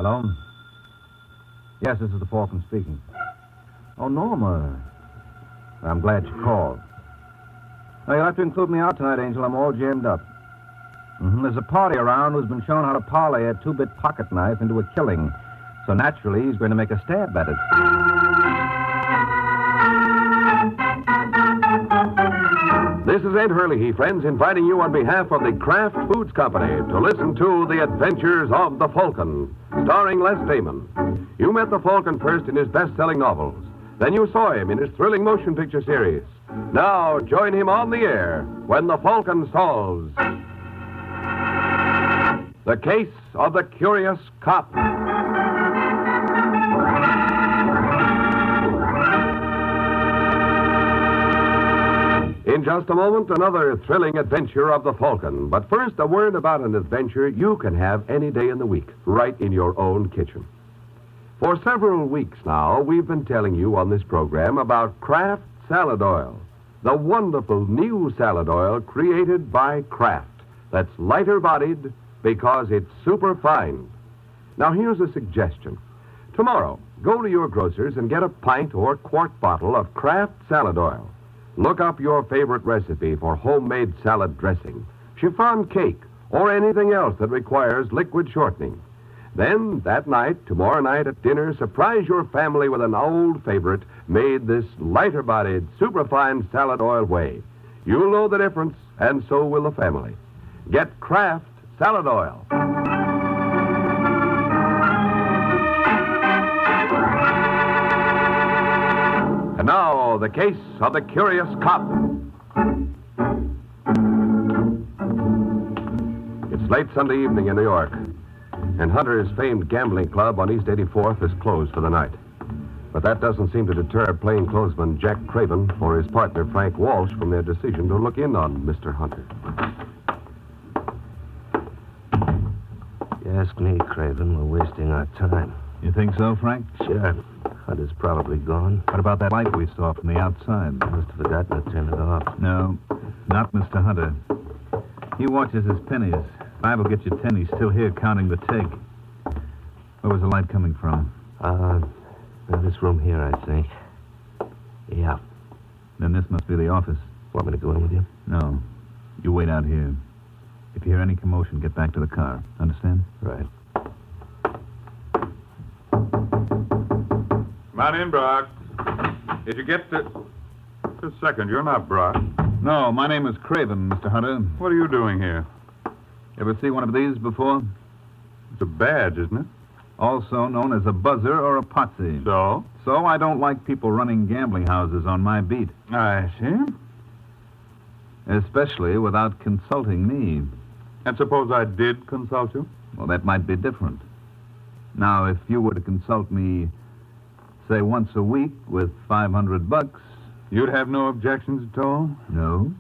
Hello? Yes, this is the Falcon speaking. Oh, Norma. I'm glad you called. Now, you'll have to include me out tonight, Angel. I'm all jammed up. There's a party around who's been shown how to parlay a 2-bit pocket knife into a killing. So naturally, he's going to make a stab at it. This is Ed Hurley, friends, inviting you on behalf of the Kraft Foods Company to listen to The Adventures of the Falcon, starring Les Damon. You met the Falcon first in his best-selling novels. Then you saw him in his thrilling motion picture series. Now join him on the air when the Falcon solves the case of the curious cop. In just a moment, another thrilling adventure of the Falcon. But first, a word about an adventure you can have any day in the week, right in your own kitchen. For several weeks now, we've been telling you on this program about Kraft Salad Oil, the wonderful new salad oil created by Kraft that's lighter-bodied because it's super fine. Now, here's a suggestion. Tomorrow, go to your grocer's and get a pint or quart bottle of Kraft Salad Oil. Look up your favorite recipe for homemade salad dressing, chiffon cake, or anything else that requires liquid shortening. Then, that night, tomorrow night at dinner, surprise your family with an old favorite made this lighter-bodied, superfine salad oil way. You'll know the difference, and so will the family. Get Kraft Salad Oil. And now, the case of the curious cop. It's late Sunday evening in New York, and Hunter's famed gambling club on East 84th is closed for the night. But that doesn't seem to deter plainclothesman Jack Craven or his partner Frank Walsh from their decision to look in on Mr. Hunter. You ask me, Craven, we're wasting our time. You think so, Frank? Sure. Hunter's probably gone. What about that light we saw from the outside? Must have forgotten to turn it off. No, not Mr. Hunter. He watches his pennies. If I will get you 10, he's still here counting the take. Where was the light coming from? This room here, I think. Yeah. Then this must be the office. Want me to go in with you? No. You wait out here. If you hear any commotion, get back to the car. Understand? Right. Come on in, Brock. Did you get to... Just a second, you're not Brock. No, my name is Craven, Mr. Hunter. What are you doing here? Ever see one of these before? It's a badge, isn't it? Also known as a buzzer or a potsy. So? So I don't like people running gambling houses on my beat. I see. Especially without consulting me. And suppose I did consult you? Well, that might be different. Now, if you were to consult me, say, once a week with $500... You'd have no objections at all? No.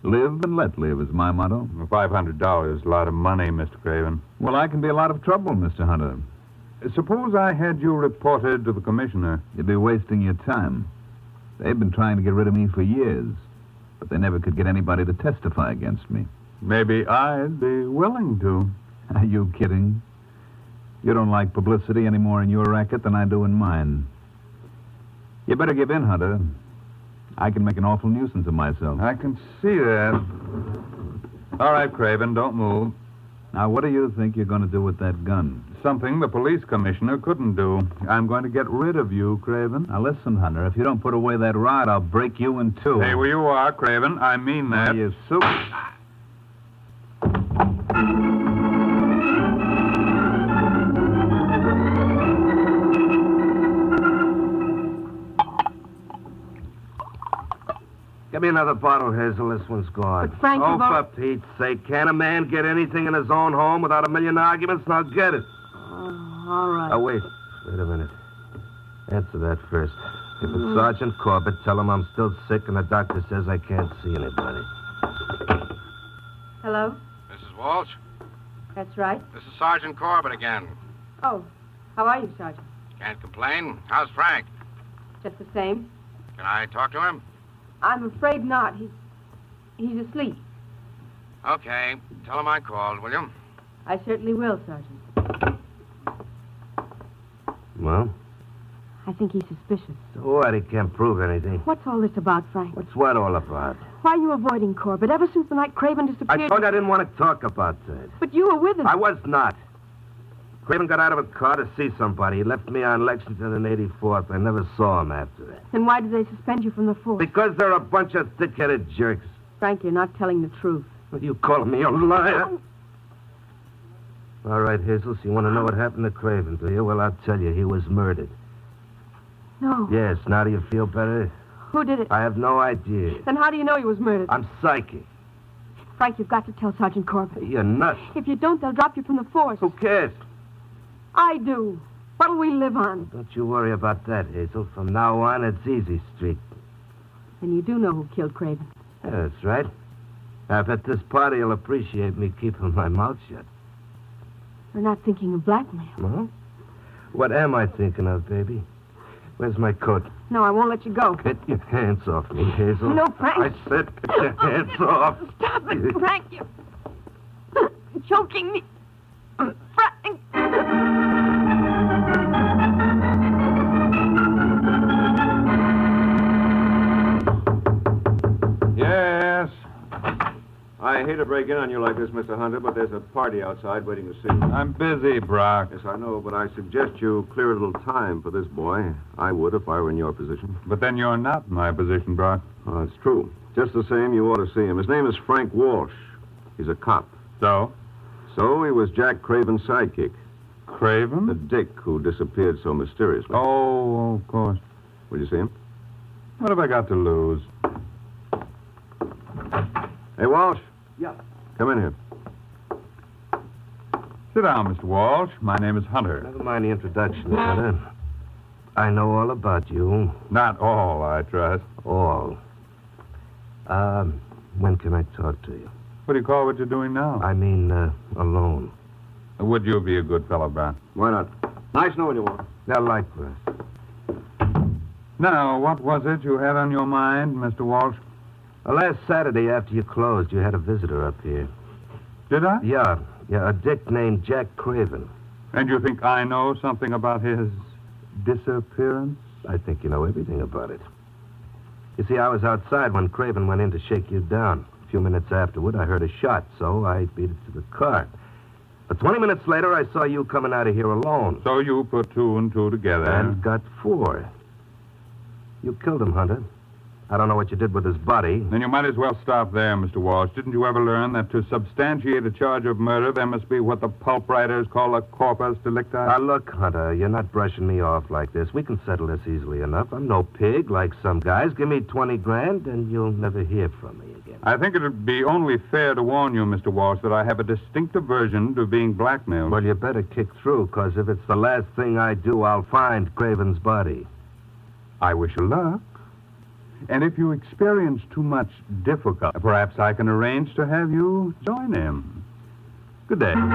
Live and let live is my motto. Well, $500 is a lot of money, Mr. Craven. Well, I can be a lot of trouble, Mr. Hunter. Suppose I had you reported to the commissioner. You'd be wasting your time. They've been trying to get rid of me for years, but they never could get anybody to testify against me. Maybe I'd be willing to. Are you kidding? You don't like publicity any more in your racket than I do in mine. You better give in, Hunter. I can make an awful nuisance of myself. I can see that. All right, Craven, don't move. Now, what do you think you're going to do with that gun? Something the police commissioner couldn't do. I'm going to get rid of you, Craven. Now, listen, Hunter. If you don't put away that rod, I'll break you in two. Hey, where you are, Craven. I mean that. You soup. Give me another bottle, Hazel. This one's gone. But, Frank, oh, you've for Pete's sake. Can't a man get anything in his own home without a million arguments? Now get it. all right. Oh, wait. Wait a minute. Answer that first. If it's Sergeant Corbett, tell him I'm still sick and the doctor says I can't see anybody. Hello? Mrs. Walsh, That's right. this is Sergeant Corbett again. Oh, how are you, Sergeant? Can't complain. How's Frank? Just the same. Can I talk to him? I'm afraid not. He's asleep. Okay. Tell him I called, will you? I certainly will, Sergeant. Well, I think he's suspicious. so what? He can't prove anything. What's all this about, Frank? What's what all about? Why are you avoiding Corbett? Ever since the night Craven disappeared... I told you I didn't want to talk about that. But you were with him. I was not. Craven got out of a car to see somebody. He left me on Lexington and 84th. I never saw him after that. Then why did they suspend you from the force? Because they're a bunch of thick-headed jerks. Frank, you're not telling the truth. What are you calling me a liar? All right, Hazel, so you want to know what happened to Craven, do you? Well, I'll tell you. He was murdered. No. Yes, now do you feel better? Who did it? I have no idea. Then how do you know he was murdered? I'm psychic. Frank, you've got to tell Sergeant Corbett. You're nuts. If you don't, they'll drop you from the force. Who cares? I do. What'll we live on? Don't you worry about that, Hazel. From now on, it's easy street. Then you do know who killed Craven. Yeah, that's right. I bet this party will appreciate me keeping my mouth shut. We're not thinking of blackmail. Well, what am I thinking of, baby? Where's my coat? No, I won't let you go. Get your hands off me, Hazel. No, Frank. I said get your hands off. Stop it, Frank. You're choking me. Frank. Yes. I hate to break in on you like this, Mr. Hunter, but there's a party outside waiting to see you. I'm busy, Brock. Yes, I know, but I suggest you clear a little time for this boy. I would if I were in your position. But then you're not in my position, Brock. Oh, it's true. Just the same, you ought to see him. His name is Frank Walsh. He's a cop. So? So he was Jack Craven's sidekick, the Craven? dick who disappeared so mysteriously. Oh, of course. Will you see him? What have I got to lose? Hey, Walsh. Yeah. Come in here. Sit down, Mr. Walsh. My name is Hunter. Never mind the introduction, Hunter. I know all about you. Not all, I trust. All. When can I talk to you? What do you call what you're doing now? I mean, alone. Would you be a good fellow, Brock? Why not? Nice knowing you, Walsh. Yeah, likewise. Now, what was it you had on your mind, Mr. Walsh? Last Saturday after you closed, you had a visitor up here. Did I? Yeah, a dick named Jack Craven. And you think I know something about his disappearance? I think you know everything about it. You see, I was outside when Craven went in to shake you down. A few minutes afterward, I heard a shot, so I beat it to the car. But 20 minutes later, I saw you coming out of here alone. So you put two and two together. And got 4. You killed him, Hunter. I don't know what you did with his body. Then you might as well stop there, Mr. Walsh. Didn't you ever learn that to substantiate a charge of murder, there must be what the pulp writers call a corpus delicti? Now, look, Hunter, you're not brushing me off like this. We can settle this easily enough. I'm no pig like some guys. Give me 20 grand, and you'll never hear from me again. I think it would be only fair to warn you, Mr. Walsh, that I have a distinct aversion to being blackmailed. Well, you better kick through, because if it's the last thing I do, I'll find Craven's body. I wish you luck. And if you experience too much difficulty, perhaps I can arrange to have you join him. Good day. What's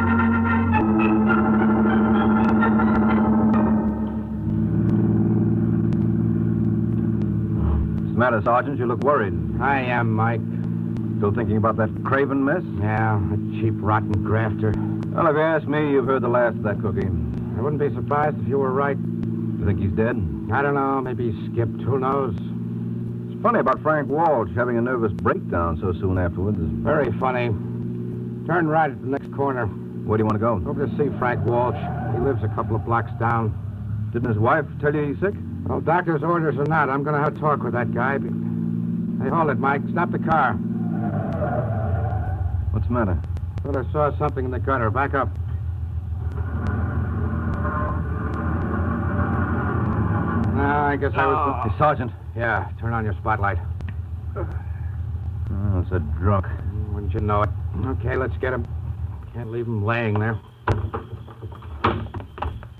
the matter, Sergeant? You look worried. I am, Mike. Still thinking about that Craven mess? Yeah, a cheap, rotten grafter. Well, if you ask me, you've heard the last of that cookie. I wouldn't be surprised if you were right. You think he's dead? I don't know. Maybe he skipped. Who knows? It's funny about Frank Walsh having a nervous breakdown so soon afterwards. Very funny. Turn right at the next corner. Where do you want to go? Over to see Frank Walsh. He lives a couple of blocks down. Didn't his wife tell you he's sick? Well, doctor's orders or not, I'm going to have a talk with that guy. Hey, hold it, Mike. Stop the car. What's the matter? Thought I saw something in the gutter. Back up. No, I guess I was... Hey, Sergeant. Yeah, turn on your spotlight. Oh, it's a drunk. Wouldn't you know it? Okay, let's get him. Can't leave him laying there.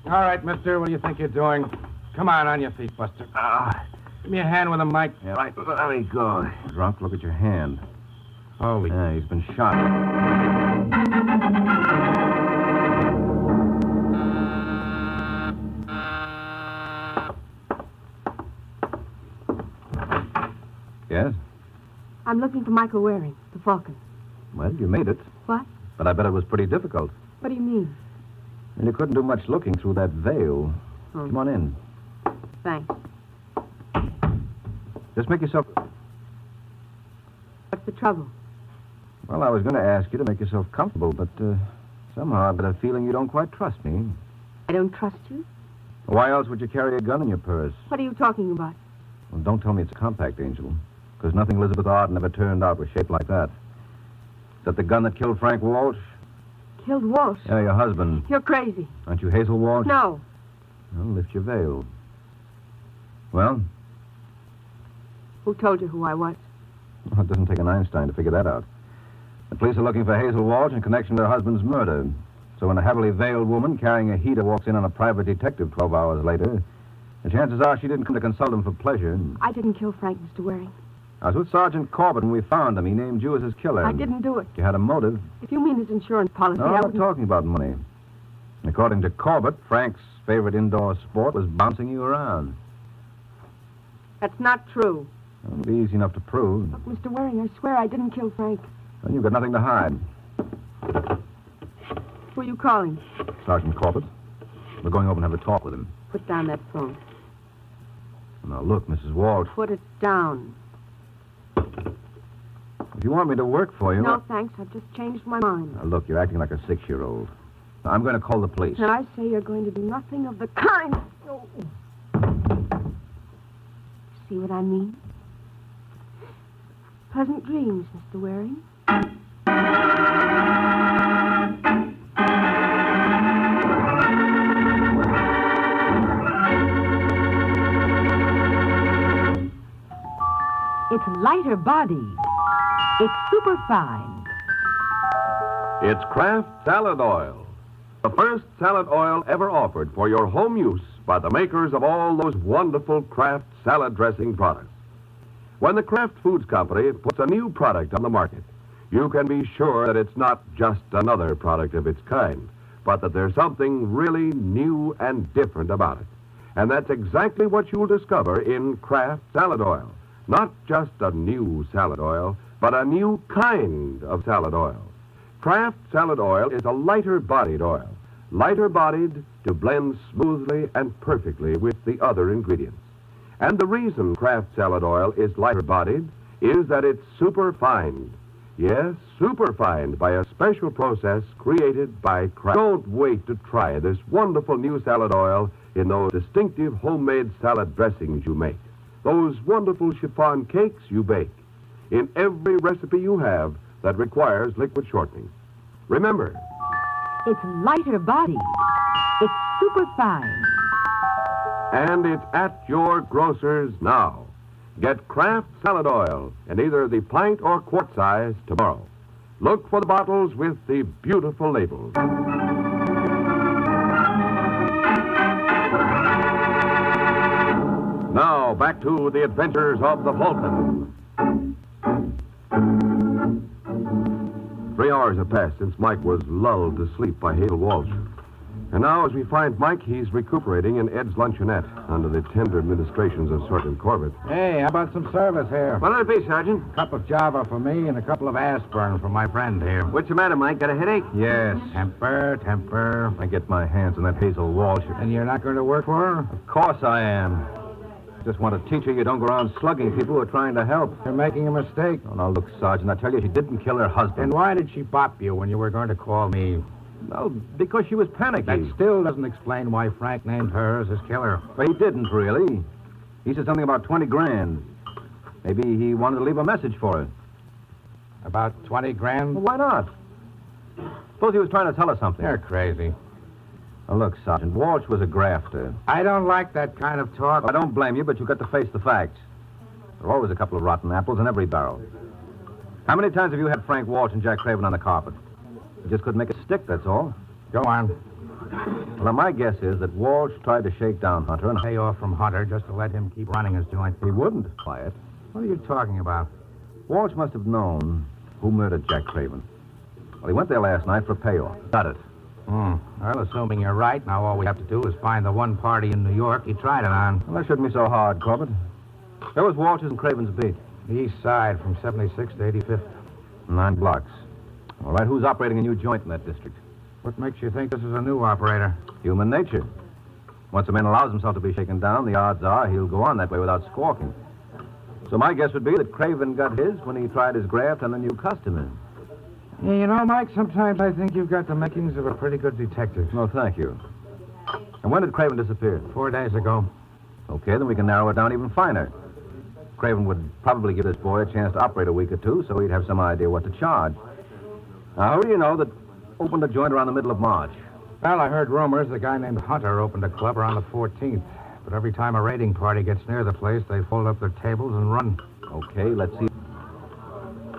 All right, mister, what do you think you're doing? Come on your feet, Buster. Give me a hand with him, Mike. Yeah, right. Let me go. Drunk, look at your hand. Holy... Yeah, he's been shot. Yes? I'm looking for Michael Waring, the Falcon. Well, you made it. What? But I bet it was pretty difficult. What do you mean? And you couldn't do much looking through that veil. Oh. Come on in. Thanks. Just make yourself... What's the trouble? Well, I was going to ask you to make yourself comfortable, but somehow I've got a feeling you don't quite trust me. I don't trust you? Why else would you carry a gun in your purse? What are you talking about? Well, don't tell me it's a compact, Angel, because nothing Elizabeth Arden ever turned out was shaped like that. Is that the gun that killed Frank Walsh? Killed Walsh? Yeah, your husband. You're crazy. Aren't you Hazel Walsh? No. Well, lift your veil. Well, Who told you who I was? it doesn't take an Einstein to figure that out. The police are looking for Hazel Walsh in connection with her husband's murder. So when a heavily veiled woman carrying a heater walks in on a private detective 12 hours later, the chances are she didn't come to consult him for pleasure. I didn't kill Frank, Mr. Waring. I was with Sergeant Corbett when we found him. He named you as his killer. I didn't do it. You had a motive. If you mean his insurance policy, No, I I'm not wouldn't... talking about money. According to Corbett, Frank's favorite indoor sport was bouncing you around. That's not true. Well, it'll be easy enough to prove. Look, Mr. Waring, I swear I didn't kill Frank. Well, you've got nothing to hide. Who are you calling? Sergeant Corbett. We're going over and have a talk with him. Put down that phone. Now, look, Mrs. Walsh, Put it down. if you want me to work for you... No, thanks. I've just changed my mind. Now, look, you're acting like a 6-year-old. Now, I'm going to call the police. And I say you're going to do nothing of the kind. Oh. See what I mean? Pleasant dreams, Mr. Waring. It's lighter bodied. It's superfine. It's Kraft Salad Oil, the first salad oil ever offered for your home use by the makers of all those wonderful Kraft salad dressing products. When the Kraft Foods Company puts a new product on the market, you can be sure that it's not just another product of its kind, but that there's something really new and different about it. And that's exactly what you'll discover in Kraft Salad Oil. Not just a new salad oil, but a new kind of salad oil. Kraft Salad Oil is a lighter-bodied oil. Lighter-bodied to blend smoothly and perfectly with the other ingredients. And the reason Kraft Salad Oil is lighter-bodied is that it's superfined. Yes, superfined by a special process created by Kraft. Don't wait to try this wonderful new salad oil in those distinctive homemade salad dressings you make. Those wonderful chiffon cakes you bake. In every recipe you have that requires liquid shortening. Remember, It's lighter bodied. It's superfine. and it's at your grocer's now. Get Kraft Salad Oil in either the pint or quart size tomorrow. Look for the bottles with the beautiful labels. Now, back to the adventures of the Falcon. 3 hours have passed since Mike was lulled to sleep by Hazel Walsh. And now, as we find Mike, he's recuperating in Ed's luncheonette under the tender administrations of Sergeant Corbett. Hey, how about some service here? What'll it be, Sergeant? A cup of Java for me and a couple of aspirin for my friend here. What's the matter, Mike? Got a headache? Yes. Temper. I get my hands on that Hazel Walsh. And you're not going to work for her? Of course I am. Just want to teach her you don't go around slugging people who are trying to help. You're making a mistake. Oh, now, look, Sergeant, I tell you, she didn't kill her husband. And why did she bop you when you were going to call me? No, because she was panicky. That still doesn't explain why Frank named her as his killer. But he didn't, really. He said something about 20 grand. Maybe he wanted to leave a message for her. About 20 grand? Well, why not? Suppose he was trying to tell her something. You're crazy. Now, look, Sergeant, Walsh was a grafter. I don't like that kind of talk. I don't blame you, but you've got to face the facts. There are always a couple of rotten apples in every barrel. How many times have you had Frank Walsh and Jack Craven on the carpet? You just couldn't make it stick, that's all. Go on. Well, now, my guess is that Walsh tried to shake down Hunter and Pay off from Hunter just to let him keep running his joint. he wouldn't. Quiet. What are you talking about? Walsh must have known who murdered Jack Craven. Well, he went there last night for a payoff. Got it. Well, assuming you're right, now all we have to do is find the one party in New York he tried it on. Well, that shouldn't be so hard, Corbett. Where was Walsh's and Craven's beat? The east side from 76th to 85th. 9 blocks. All right, who's operating a new joint in that district? What makes you think this is a new operator? Human nature. Once a man allows himself to be shaken down, the odds are he'll go on that way without squawking. So my guess would be that Craven got his when he tried his graft on the new customer. Yeah, you know, Mike, sometimes I think you've got the makings of a pretty good detective. No, thank you. And when did Craven disappear? 4 days ago. Okay, then we can narrow it down even finer. Craven would probably give this boy a chance to operate a week or two, so he'd have some idea what to charge. Now, who do you know that opened a joint around the middle of March? Well, I heard rumors the guy named Hunter opened a club around the 14th. But every time a raiding party gets near the place, they fold up their tables and run. Okay, let's see.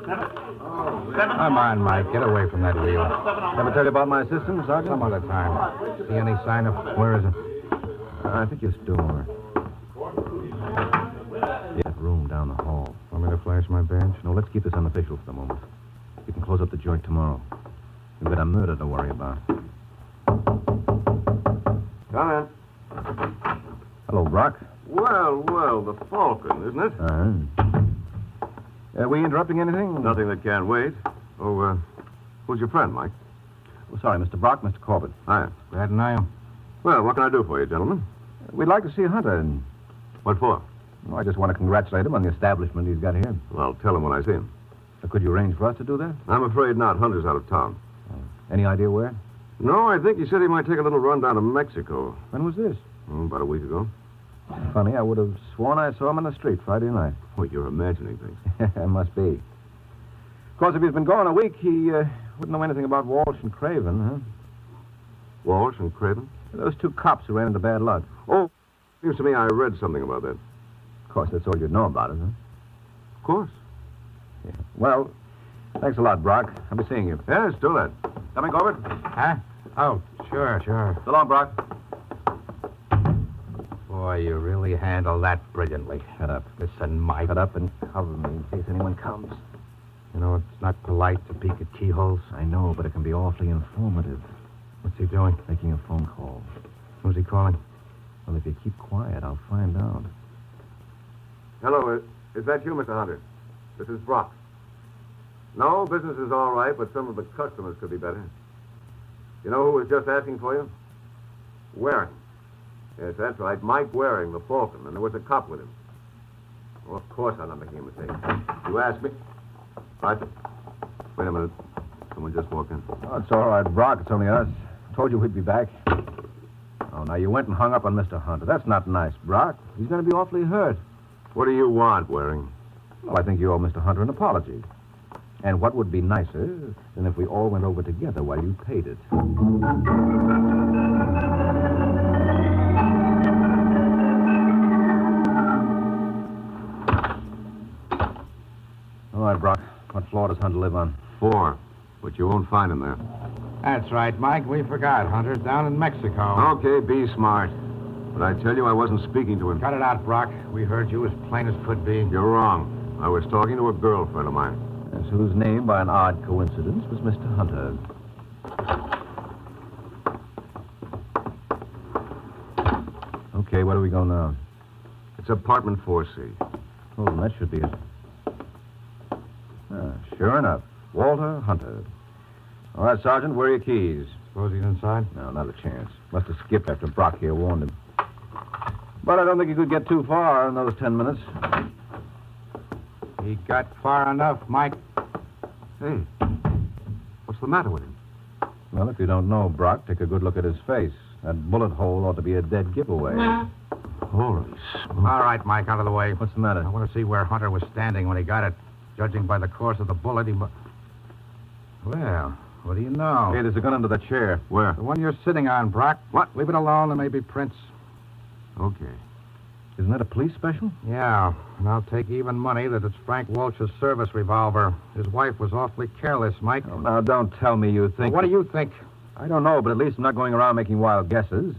Come on, Mike. Get away from that wheel. Ever tell you about my system, Sergeant? Some other time. See any sign of... Where is it? I think your store. Yeah, that room down the hall. Want me to flash my badge? No, let's keep this unofficial for the moment. We can close up the joint tomorrow. We've got a murder to worry about. Come in. Hello, Brock. Well, the Falcon, isn't it? Are we interrupting anything? Nothing that can't wait. Oh, who's your friend, Mike? Oh, sorry, Mr. Brock, Mr. Corbett. Hi. Glad to know you. Well, what can I do for you, gentlemen? We'd like to see Hunter. And, What for? well, I just want to congratulate him on the establishment he's got here. Well, tell him when I see him. Could you arrange for us to do that? I'm afraid not. Hunter's out of town. Any idea where? No, I think he said he might take a little run down to Mexico. When was this? About a week ago. Funny, I would have sworn I saw him on the street Friday night. Oh, you're imagining things. Must be. Of course, if he's been gone a week, he wouldn't know anything about Walsh and Craven, huh? Walsh and Craven? Those two cops who ran into bad luck. Oh, seems to me I read something about that. Of course, that's all you'd know about it, huh? Of course. Yeah. Well, thanks a lot, Brock. I'll be seeing you. Yes, do that. Coming, Corbett? Huh? Oh, sure. So long, Brock. Boy, you really handle that brilliantly. Shut up. Listen, Mike. Shut up and cover me in case anyone comes. You know, it's not polite to peek at keyholes. I know, but it can be awfully informative. What's he doing? Making a phone call. Who's he calling? Well, if you keep quiet, I'll find out. Hello, is that you, Mr. Hunter? This is Brock. No, business is all right, but some of the customers could be better. You know who was just asking for you? Waring. Yes, that's right. Mike Waring, the Falcon, and there was a cop with him. Well, of course I'm not making a mistake. You asked me. Right. Wait a minute. Someone just walked in. Oh, it's all right, Brock. It's only us. Told you we'd be back. Oh, now you went and hung up on Mr. Hunter. That's not nice, Brock. He's going to be awfully hurt. What do you want, Waring? Well, I think you owe Mr. Hunter an apology. And what would be nicer than if we all went over together while you paid it? All right, Brock. What floor does Hunter live on? 4. But you won't find him there. That's right, Mike. We forgot. Hunter's down in Mexico. Okay, be smart. But I tell you, I wasn't speaking to him. Cut it out, Brock. We heard you as plain as could be. You're wrong. I was talking to a girlfriend of mine. Yes, whose name, by an odd coincidence, was Mr. Hunter. Okay, where do we go now? It's apartment 4C. Oh, that should be it. Sure enough. Walter Hunter. All right, Sergeant, where are your keys? Suppose he's inside? No, not a chance. Must have skipped after Brock here warned him. But I don't think he could get too far in those 10 minutes. He got far enough, Mike. Hey, what's the matter with him? Well, if you don't know Brock, take a good look at his face. That bullet hole ought to be a dead giveaway. Holy smoke. All right, Mike, out of the way. What's the matter? I want to see where Hunter was standing when he got it. Judging by the course of the bullet, he must... Well, what do you know? Hey, there's a gun under the chair. Where? The one you're sitting on, Brock. What? Leave it alone. There may be prints. Okay. Isn't that a police special? Yeah, and I'll take even money that it's Frank Walsh's service revolver. His wife was awfully careless, Mike. Oh, now, don't tell me you think... What do you think? I don't know, but at least I'm not going around making wild guesses.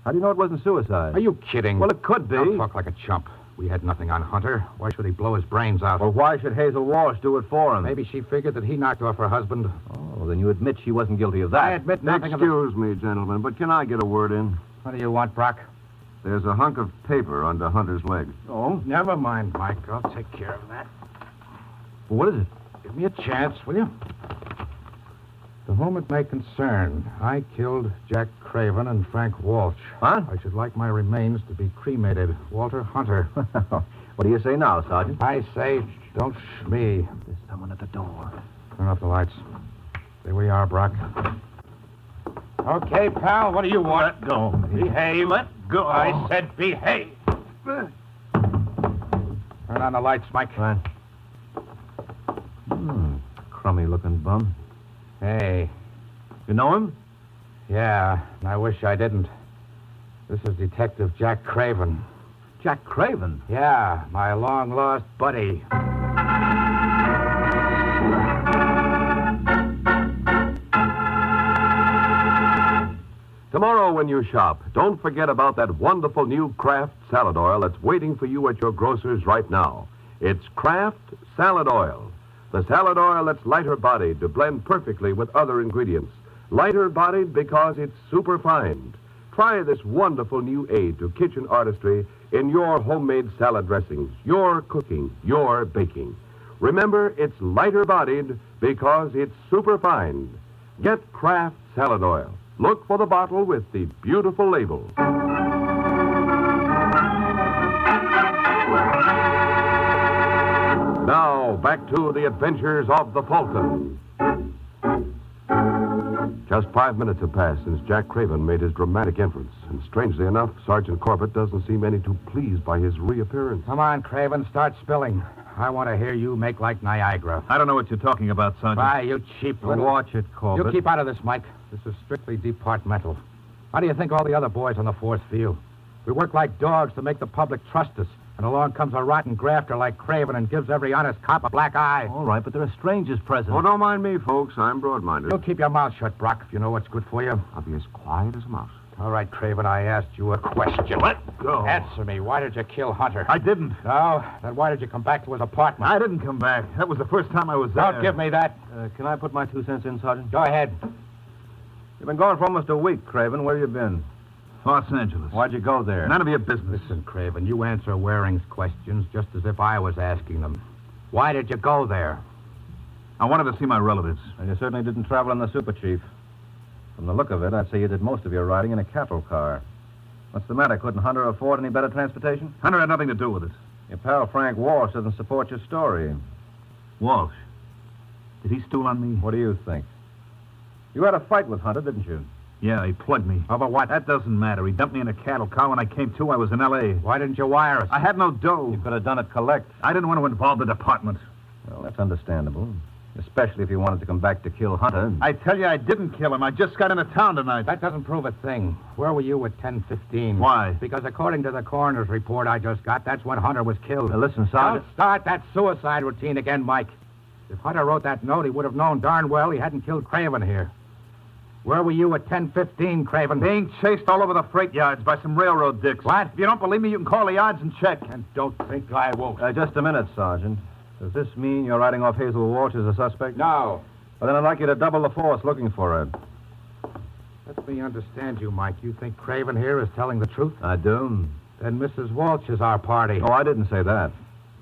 How do you know it wasn't suicide? Are you kidding? Well, it could be. Don't talk like a chump. We had nothing on Hunter. Why should he blow his brains out? Well, why should Hazel Walsh do it for him? Maybe she figured that he knocked off her husband. Oh, then you admit she wasn't guilty of that. I admit nothing of the... Excuse me, gentlemen, but can I get a word in? What do you want, Brock? There's a hunk of paper under Hunter's leg. Oh? Never mind, Mike. I'll take care of that. Well, what is it? Give me a chance, will you? To whom it may concern, I killed Jack Craven and Frank Walsh. Huh? I should like my remains to be cremated. Walter Hunter. What do you say now, Sergeant? I say, don't shmee. There's someone at the door. Turn off the lights. There we are, Brock. Okay, pal, what do you want? Let go. Behave. Let go. I said behave. Turn on the lights, Mike. Right. Crummy-looking bum. Hey. You know him? Yeah, and I wish I didn't. This is Detective Jack Craven. Jack Craven. Yeah, my long-lost buddy. Tomorrow when you shop, don't forget about that wonderful new Kraft salad oil that's waiting for you at your grocer's right now. It's Kraft Salad Oil. The salad oil that's lighter-bodied to blend perfectly with other ingredients. Lighter-bodied because it's super-fine. Try this wonderful new aid to kitchen artistry in your homemade salad dressings, your cooking, your baking. Remember, it's lighter-bodied because it's super-fine. Get Kraft Salad Oil. Look for the bottle with the beautiful label. Now, back to the adventures of the Falcon. Just 5 minutes have passed since Jack Craven made his dramatic entrance. And strangely enough, Sergeant Corbett doesn't seem any too pleased by his reappearance. Come on, Craven, start spilling. I want to hear you make like Niagara. I don't know what you're talking about, Sergeant. Why, you cheap little... Watch it, Corbett. You keep out of this, Mike. This is strictly departmental. How do you think all the other boys on the force feel? We work like dogs to make the public trust us. And along comes a rotten grafter like Craven and gives every honest cop a black eye. All right, but there are strangers present. Oh, don't mind me, folks. I'm broad-minded. You keep your mouth shut, Brock, if you know what's good for you. I'll be as quiet as a mouse. All right, Craven, I asked you a question. Let go. Answer me. Why did you kill Hunter? I didn't. No? Then why did you come back to his apartment? I didn't come back. That was the first time I was there. Don't give me that. Can I put my 2 cents in, Sergeant? Go ahead. You've been gone for almost a week, Craven. Where you been? Los Angeles. Why'd you go there? None of your business. Listen, Craven, you answer Waring's questions just as if I was asking them. Why did you go there? I wanted to see my relatives. And you certainly didn't travel in the Super Chief. From the look of it, I'd say you did most of your riding in a cattle car. What's the matter? Couldn't Hunter afford any better transportation? Hunter had nothing to do with it. Your pal Frank Walsh doesn't support your story. Walsh. Did he stool on me? What do you think? You had a fight with Hunter, didn't you? Yeah, he plugged me. Over what? That doesn't matter. He dumped me in a cattle car. When I came to, I was in L.A. Why didn't you wire us? I had no dough. You could have done it collect. I didn't want to involve the department. Well, that's understandable. Especially if you wanted to come back to kill Hunter. I tell you, I didn't kill him. I just got into town tonight. That doesn't prove a thing. Where were you at 10:15? Why? Because according to the coroner's report I just got, that's when Hunter was killed. Now, listen, Sergeant. Don't start that suicide routine again, Mike. If Hunter wrote that note, he would have known darn well he hadn't killed Craven here. Where were you at 10:15, Craven? Being chased all over the freight yards by some railroad dicks. What? If you don't believe me, you can call the yards and check. And don't think I won't. Just a minute, Sergeant. Does this mean you're writing off Hazel Walsh as a suspect? No. Well, then I'd like you to double the force looking for her. Let me understand you, Mike. You think Craven here is telling the truth? I do. Then Mrs. Walsh is our party. Oh, I didn't say that.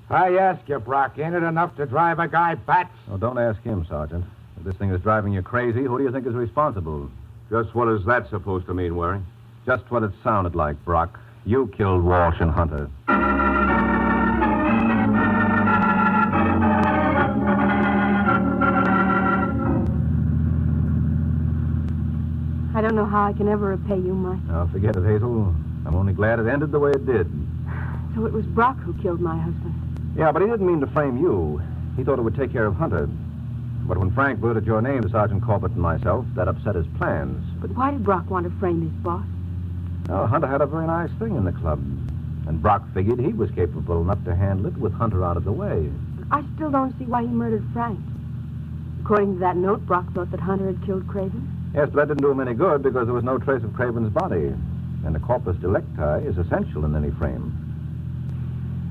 I ask you, Brock, ain't it enough to drive a guy bats? Oh, don't ask him, Sergeant. If this thing is driving you crazy, who do you think is responsible? Just what is that supposed to mean, Waring? Just what it sounded like, Brock. You killed Walsh and Hunter. I don't know how I can ever repay you, Mike. Now, forget it, Hazel. I'm only glad it ended the way it did. So it was Brock who killed my husband. Yeah, but he didn't mean to frame you. He thought it would take care of Hunter. But when Frank blurted your name to Sergeant Corbett and myself, that upset his plans. But why did Brock want to frame his boss? Well, Hunter had a very nice thing in the club. And Brock figured he was capable enough to handle it with Hunter out of the way. I still don't see why he murdered Frank. According to that note, Brock thought that Hunter had killed Craven. Yes, but that didn't do him any good because there was no trace of Craven's body. And the corpus delicti is essential in any frame.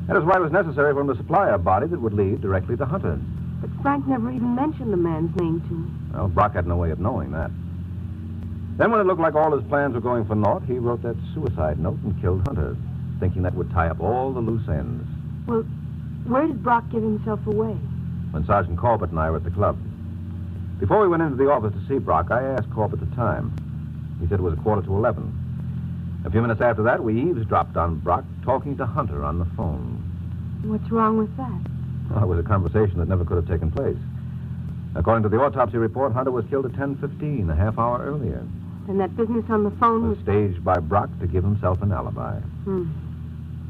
That is why it was necessary for him to supply a body that would lead directly to Hunter. But Frank never even mentioned the man's name to me. Well, Brock had no way of knowing that. Then when it looked like all his plans were going for naught, he wrote that suicide note and killed Hunter, thinking that would tie up all the loose ends. Well, where did Brock give himself away? When Sergeant Corbett and I were at the club. Before we went into the office to see Brock, I asked Corbett the time. He said it was 11:15. A few minutes after that, we eavesdropped on Brock talking to Hunter on the phone. What's wrong with that? Well, it was a conversation that never could have taken place. According to the autopsy report, Hunter was killed at 10:15, a half hour earlier. And that business on the phone Was was... staged by Brock to give himself an alibi.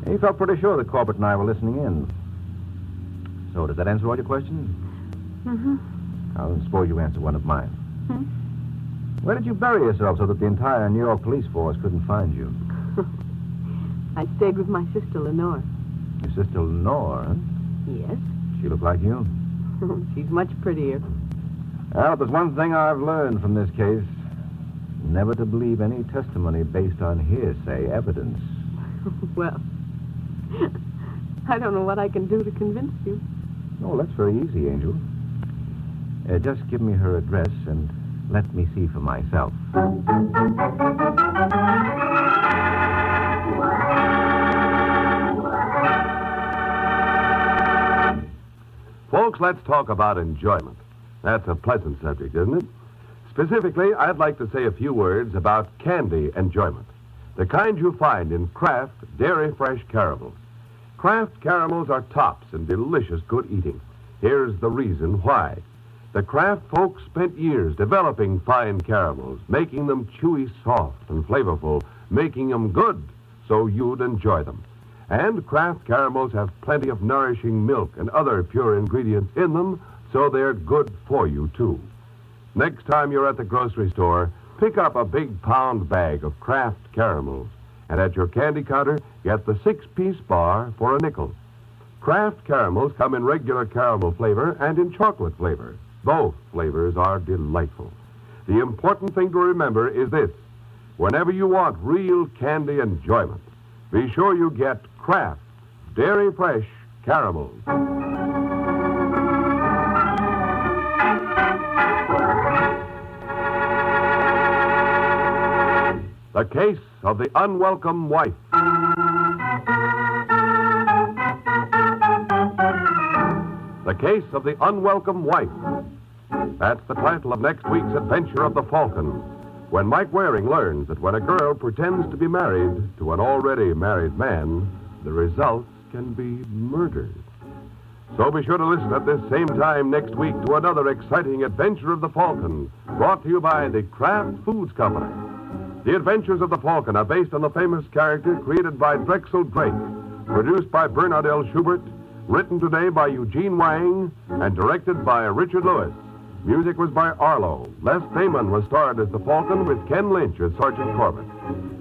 He felt pretty sure that Corbett and I were listening in. So, does that answer all your questions? Mm-hmm. I'll suppose you answer one of mine. Hmm? Where did you bury yourself so that the entire New York police force couldn't find you? I stayed with my sister, Lenore. Your sister Lenore, huh? Yes. She looked like you. She's much prettier. Well, if there's one thing I've learned from this case, never to believe any testimony based on hearsay evidence. Well, I don't know what I can do to convince you. Oh, that's very easy, Angel. Just give me her address and let me see for myself. Folks, let's talk about enjoyment. That's a pleasant subject, isn't it? Specifically, I'd like to say a few words about candy enjoyment. The kind you find in Kraft Dairy Fresh caramels. Kraft caramels are tops and delicious good eating. Here's the reason why. The Kraft folks spent years developing fine caramels, making them chewy soft and flavorful, making them good so you'd enjoy them. And Kraft caramels have plenty of nourishing milk and other pure ingredients in them, so they're good for you, too. Next time you're at the grocery store, pick up a big pound bag of Kraft caramels. And at your candy counter, get the 6-piece bar for a nickel. Kraft caramels come in regular caramel flavor and in chocolate flavor. Both flavors are delightful. The important thing to remember is this. Whenever you want real candy enjoyment, be sure you get Kraft Dairy Fresh caramels. The Case of the Unwelcome Wife. The Case of the Unwelcome Wife. That's the title of next week's adventure of the Falcon, when Mike Waring learns that when a girl pretends to be married to an already married man, the results can be murder. So be sure to listen at this same time next week to another exciting adventure of the Falcon, brought to you by the Kraft Foods Company. The Adventures of the Falcon are based on the famous character created by Drexel Drake, produced by Bernard L. Schubert, written today by Eugene Wang, and directed by Richard Lewis. Music was by Arlo. Les Damon was starred as the Falcon with Ken Lynch as Sergeant Corbett.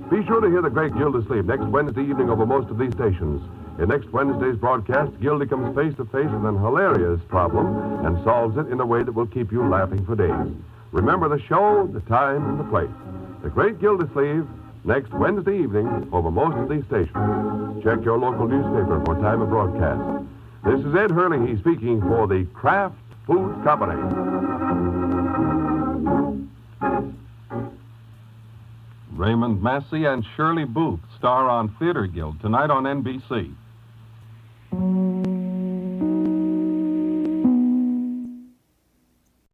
Be sure to hear the great Gildersleeve next Wednesday evening over most of these stations. In next Wednesday's broadcast, Gildy comes face to face with an hilarious problem and solves it in a way that will keep you laughing for days. Remember the show, the time, and the place. The Great Gildersleeve, next Wednesday evening over most of these stations. Check your local newspaper for time of broadcast. This is Ed Hurley speaking for the Kraft Foods Company. Raymond Massey and Shirley Booth star on Theater Guild tonight on NBC.